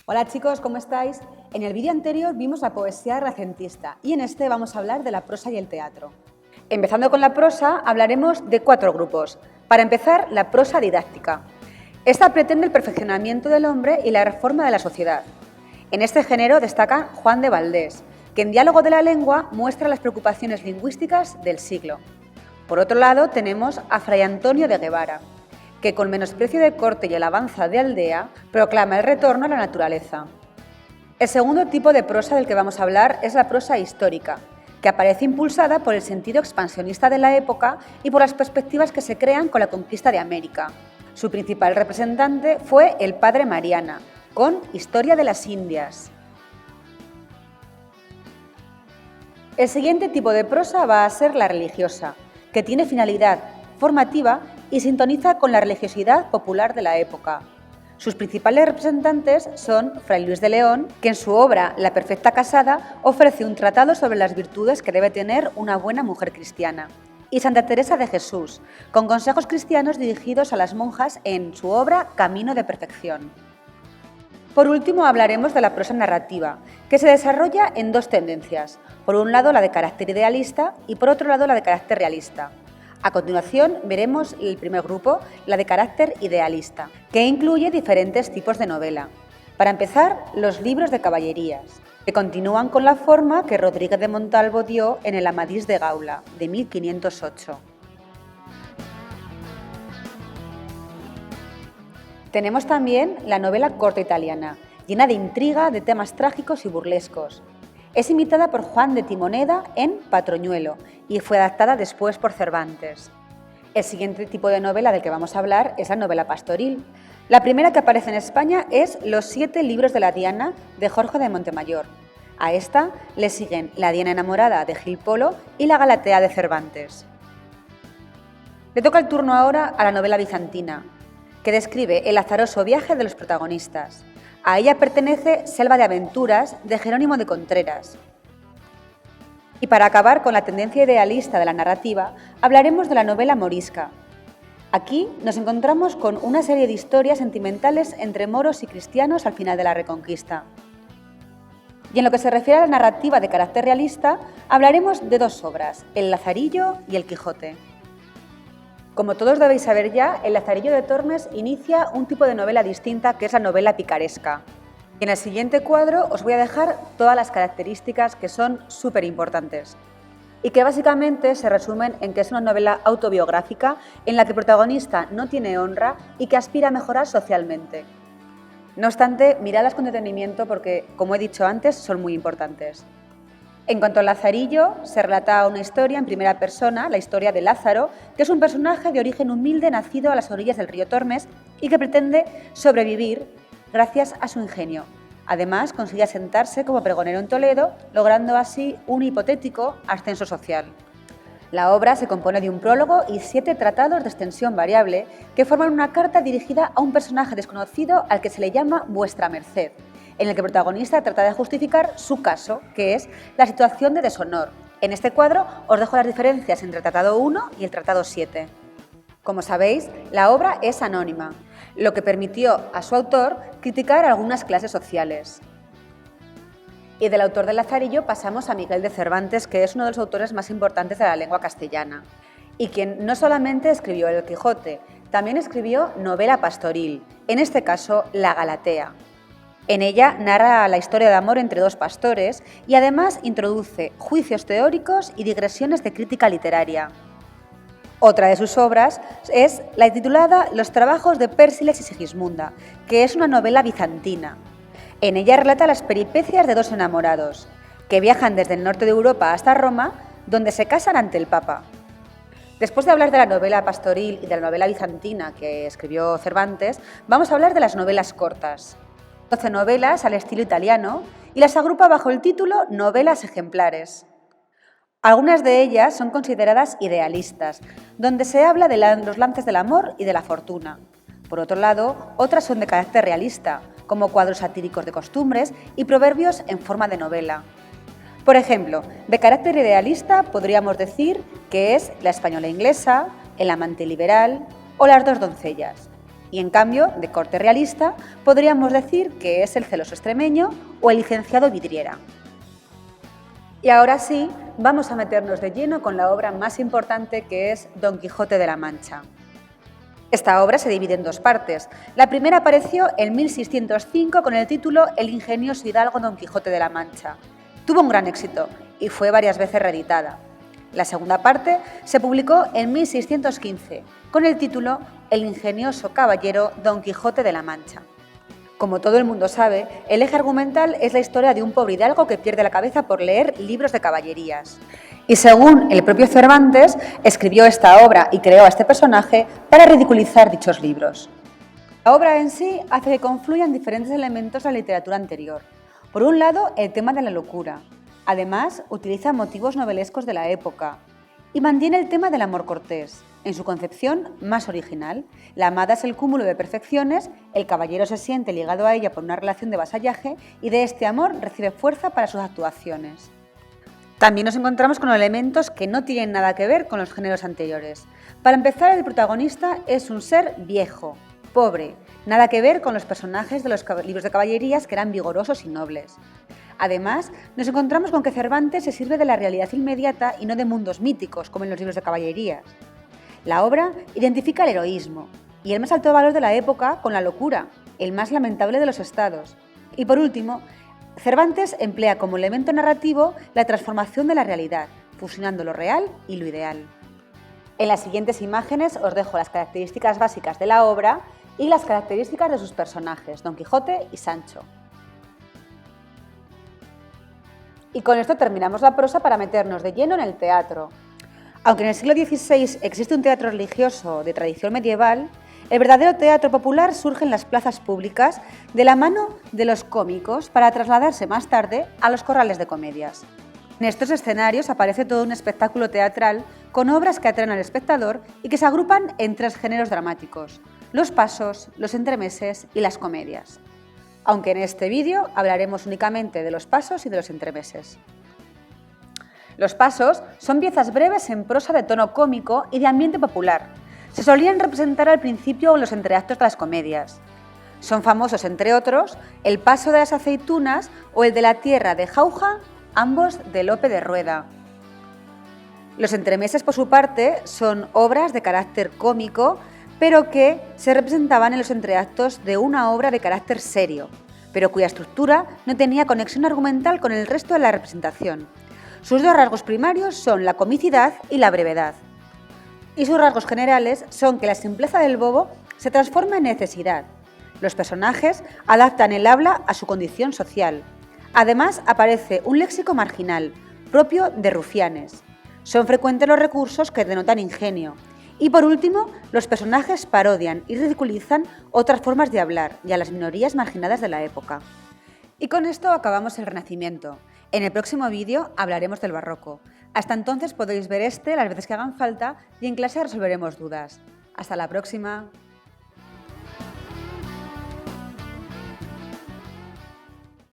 Hola chicos, ¿cómo estáis? En el vídeo anterior vimos la poesía renacentista y en este vamos a hablar de la prosa y el teatro. Empezando con la prosa, hablaremos de 4 grupos. Para empezar, la prosa didáctica. Esta pretende el perfeccionamiento del hombre y la reforma de la sociedad. En este género destaca Juan de Valdés, que en Diálogo de la lengua muestra las preocupaciones lingüísticas del siglo. Por otro lado, tenemos a Fray Antonio de Guevara, que con menosprecio de corte y alabanza de aldea, proclama el retorno a la naturaleza. El segundo tipo de prosa del que vamos a hablar es la prosa histórica, que aparece impulsada por el sentido expansionista de la época y por las perspectivas que se crean con la conquista de América. Su principal representante fue el Padre Mariana, con Historia de las Indias. El siguiente tipo de prosa va a ser la religiosa, que tiene finalidad formativa y sintoniza con la religiosidad popular de la época. Sus principales representantes son Fray Luis de León, que en su obra La perfecta casada ofrece un tratado sobre las virtudes que debe tener una buena mujer cristiana, y Santa Teresa de Jesús, con consejos cristianos dirigidos a las monjas en su obra Camino de perfección. Por último, hablaremos de la prosa narrativa, que se desarrolla en 2 tendencias, por un lado la de carácter idealista y por otro lado la de carácter realista. A continuación veremos el primer grupo, la de carácter idealista, que incluye diferentes tipos de novela. Para empezar, los libros de caballerías, que continúan con la forma que Rodríguez de Montalvo dio en el Amadís de Gaula, de 1508. Tenemos también la novela corta italiana, llena de intriga, de temas trágicos y burlescos. Es imitada por Juan de Timoneda en Patroñuelo y fue adaptada después por Cervantes. El siguiente tipo de novela del que vamos a hablar es la novela pastoril. La primera que aparece en España es Los 7 libros de la Diana de Jorge de Montemayor. A esta le siguen La Diana enamorada de Gil Polo y La Galatea de Cervantes. Le toca el turno ahora a la novela bizantina, que describe el azaroso viaje de los protagonistas. A ella pertenece Selva de aventuras de Jerónimo de Contreras. Y para acabar con la tendencia idealista de la narrativa, hablaremos de la novela morisca. Aquí nos encontramos con una serie de historias sentimentales entre moros y cristianos al final de la Reconquista. Y en lo que se refiere a la narrativa de carácter realista, hablaremos de 2 obras, El Lazarillo y El Quijote. Como todos debéis saber ya, El Lazarillo de Tormes inicia un tipo de novela distinta que es la novela picaresca. Y en el siguiente cuadro os voy a dejar todas las características que son súper importantes y que básicamente se resumen en que es una novela autobiográfica en la que el protagonista no tiene honra y que aspira a mejorar socialmente. No obstante, miradlas con detenimiento porque, como he dicho antes, son muy importantes. En cuanto al Lazarillo, se relata una historia en primera persona, la historia de Lázaro, que es un personaje de origen humilde nacido a las orillas del río Tormes y que pretende sobrevivir gracias a su ingenio. Además, consigue asentarse como pregonero en Toledo, logrando así un hipotético ascenso social. La obra se compone de un prólogo y 7 tratados de extensión variable que forman una carta dirigida a un personaje desconocido al que se le llama Vuestra Merced, en el que el protagonista trata de justificar su caso, que es la situación de deshonor. En este cuadro os dejo las diferencias entre el Tratado 1 y el Tratado 7. Como sabéis, la obra es anónima, lo que permitió a su autor criticar algunas clases sociales. Y del autor del Lazarillo pasamos a Miguel de Cervantes, que es uno de los autores más importantes de la lengua castellana, y quien no solamente escribió El Quijote, también escribió novela pastoril, en este caso La Galatea. En ella narra la historia de amor entre 2 pastores y además introduce juicios teóricos y digresiones de crítica literaria. Otra de sus obras es la titulada Los trabajos de Pérsiles y Sigismunda, que es una novela bizantina. En ella relata las peripecias de 2 enamorados, que viajan desde el norte de Europa hasta Roma, donde se casan ante el Papa. Después de hablar de la novela pastoril y de la novela bizantina que escribió Cervantes, vamos a hablar de las novelas cortas. 12 novelas al estilo italiano y las agrupa bajo el título Novelas ejemplares. Algunas de ellas son consideradas idealistas, donde se habla de los lances del amor y de la fortuna. Por otro lado, otras son de carácter realista, como cuadros satíricos de costumbres y proverbios en forma de novela. Por ejemplo, de carácter idealista podríamos decir que es La española inglesa, El amante liberal o Las 2 doncellas. y en cambio, de corte realista, podríamos decir que es el celoso extremeño o el licenciado Vidriera. Y ahora sí, vamos a meternos de lleno con la obra más importante, que es Don Quijote de la Mancha. Esta obra se divide en dos partes. La primera apareció en 1605 con el título El ingenioso hidalgo Don Quijote de la Mancha. Tuvo un gran éxito y fue varias veces reeditada. La segunda parte se publicó en 1615 con el título El ingenioso caballero Don Quijote de la Mancha. Como todo el mundo sabe, el eje argumental es la historia de un pobre hidalgo que pierde la cabeza por leer libros de caballerías. Y según el propio Cervantes, escribió esta obra y creó a este personaje para ridiculizar dichos libros. La obra en sí hace que confluyan diferentes elementos de la literatura anterior. Por un lado, el tema de la locura. Además, utiliza motivos novelescos de la época y mantiene el tema del amor cortés, en su concepción más original. La amada es el cúmulo de perfecciones, el caballero se siente ligado a ella por una relación de vasallaje y de este amor recibe fuerza para sus actuaciones. También nos encontramos con elementos que no tienen nada que ver con los géneros anteriores. Para empezar, el protagonista es un ser viejo, pobre, nada que ver con los personajes de los libros de caballerías que eran vigorosos y nobles. Además, nos encontramos con que Cervantes se sirve de la realidad inmediata y no de mundos míticos, como en los libros de caballerías. La obra identifica el heroísmo y el más alto valor de la época con la locura, el más lamentable de los estados. Y por último, Cervantes emplea como elemento narrativo la transformación de la realidad, fusionando lo real y lo ideal. En las siguientes imágenes os dejo las características básicas de la obra y las características de sus personajes, Don Quijote y Sancho. Y con esto terminamos la prosa para meternos de lleno en el teatro. Aunque en el siglo XVI existe un teatro religioso de tradición medieval, el verdadero teatro popular surge en las plazas públicas de la mano de los cómicos para trasladarse más tarde a los corrales de comedias. En estos escenarios aparece todo un espectáculo teatral con obras que atraen al espectador y que se agrupan en tres géneros dramáticos: los pasos, los entremeses y las comedias. Aunque en este vídeo hablaremos únicamente de los pasos y de los entremeses. Los pasos son piezas breves en prosa de tono cómico y de ambiente popular. Se solían representar al principio en los entreactos de las comedias. Son famosos, entre otros, el paso de las aceitunas o el de la tierra de Jauja, ambos de Lope de Rueda. Los entremeses, por su parte, son obras de carácter cómico, pero que se representaban en los entreactos de una obra de carácter serio, pero cuya estructura no tenía conexión argumental con el resto de la representación. Sus dos rasgos primarios son la comicidad y la brevedad. Y sus rasgos generales son que la simpleza del bobo se transforma en necesidad. Los personajes adaptan el habla a su condición social. Además, aparece un léxico marginal, propio de rufianes. Son frecuentes los recursos que denotan ingenio. Y por último, los personajes parodian y ridiculizan otras formas de hablar y a las minorías marginadas de la época. Y con esto acabamos el Renacimiento. En el próximo vídeo hablaremos del Barroco. Hasta entonces podéis ver las veces que hagan falta y en clase resolveremos dudas. ¡Hasta la próxima!